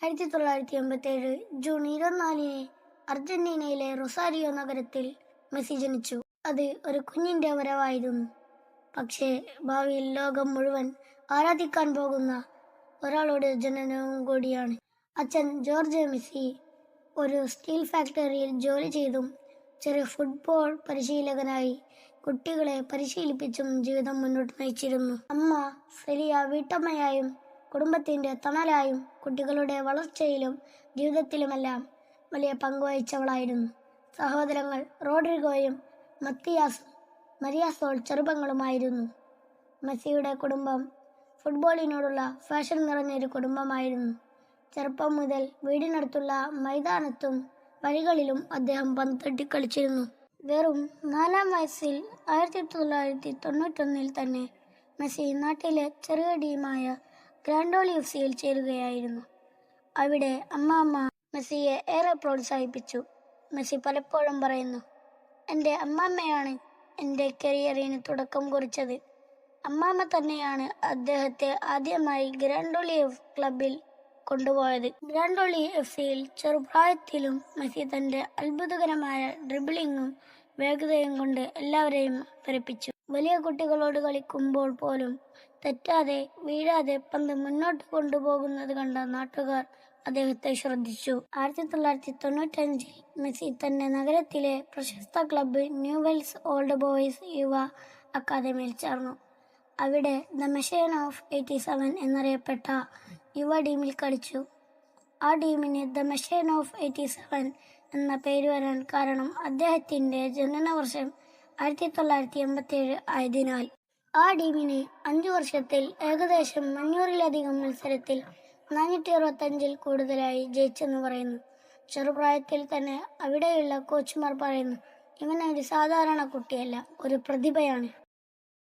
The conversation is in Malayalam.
1987 ജൂൺ 24-ന് അർജന്റീനയിലെ റൊസാരിയോ നഗരത്തിൽ മെസ്സി ജനിച്ചു. അത് ഒരു കുഞ്ഞിന്റെ വരവായിരുന്നു. പക്ഷേ ഭാവിയിൽ ലോകം മുഴുവൻ ആരാധിക്കാൻ പോകുന്ന ഒരാളുടെ ജനനവും കൂടിയാണ്. അച്ഛൻ ജോർജ് മെസ്സി ഒരു സ്റ്റീൽ ഫാക്ടറിയിൽ ജോലി ചെയ്തും ചെറിയ ഫുട്ബോൾ പരിശീലകനായി കുട്ടികളെ പരിശീലിപ്പിച്ചും ജീവിതം മുന്നോട്ട് നയിച്ചിരുന്നു. അമ്മ സെലിയ വീട്ടമ്മയായും കുടുംബത്തിന്റെ തണലായും കുട്ടികളുടെ വളർച്ചയിലും ജീവിതത്തിലുമെല്ലാം വലിയ പങ്കുവഹിച്ചവളായിരുന്നു. സഹോദരങ്ങൾ റോഡ്രിഗോയും മത്തിയാസും മരിയാസോൾ ചെറുപ്പങ്ങളുമായിരുന്നു. മെസ്സിയുടെ കുടുംബം ഫുട്ബോളിനോടുള്ള ഫാഷൻ നിറഞ്ഞൊരു കുടുംബമായിരുന്നു. ചെറുപ്പം മുതൽ വീടിനടുത്തുള്ള മൈതാനത്തും വഴികളിലും അദ്ദേഹം പന്ത് തട്ടി കളിച്ചിരുന്നു. വെറും 4-ാം വയസ്സിൽ 1991-ൽ തന്നെ മെസ്സി നാട്ടിലെ ചെറിയ ടീമായ ഗ്രാൻഡോളി എഫ്.സിയിൽ ചേരുകയായിരുന്നു. അവിടെ അമ്മാമ്മ മെസ്സിയെ ഏറെ പ്രോത്സാഹിപ്പിച്ചു. മെസ്സി പലപ്പോഴും പറയുന്നു, എൻ്റെ അമ്മാമ്മയാണ് എൻ്റെ കരിയറിന് തുടക്കം കുറിച്ചത്. അമ്മാമ്മ തന്നെയാണ് അദ്ദേഹത്തെ ആദ്യമായി ഗ്രാൻഡോളി ക്ലബിൽ കൊണ്ടുപോയത്. ഗ്രാൻഡോളി എഫ്.സിയിൽ ചെറുപ്രായത്തിലും മെസ്സി തൻ്റെ അത്ഭുതകരമായ ഡ്രിബിളിങ്ങും വേഗതയും കൊണ്ട് എല്ലാവരെയും പരപ്പിച്ചു. വലിയ കുട്ടികളോട് കളിക്കുമ്പോൾ പോലും തെറ്റാതെ വീഴാതെ പന്ത് മുന്നോട്ട് കൊണ്ടുപോകുന്നത് കണ്ട നാട്ടുകാർ അദ്ദേഹത്തെ ശ്രദ്ധിച്ചു. 1995-ൽ മെസ്സി തന്റെ നഗരത്തിലെ പ്രശസ്ത ക്ലബ്ബ് ന്യൂവെൽസ് ഓൾഡ് ബോയ്സ് യുവ അക്കാദമിയിൽ ചേർന്നു. അവിടെ ദ മെഷീൻ ഓഫ് 87 എന്നറിയപ്പെട്ട യുവ ടീമിൽ കളിച്ചു. ആ ടീമിന് ദ മെഷീൻ ഓഫ് 87 എന്ന പേര് വരാൻ കാരണം അദ്ദേഹത്തിന്റെ ജനനവർഷം 1987 ആയതിനാൽ. ആ ടീമിന് 5 വർഷത്തിൽ ഏകദേശം 500-ലധികം മത്സരത്തിൽ 465-ൽ കൂടുതലായി ജയിച്ചെന്ന് പറയുന്നു. ചെറുപ്രായത്തിൽ തന്നെ അവിടെയുള്ള കോച്ചുമാർ പറയുന്നു, ഇവനൊരു സാധാരണ കുട്ടിയല്ല, ഒരു പ്രതിഭയാണ്.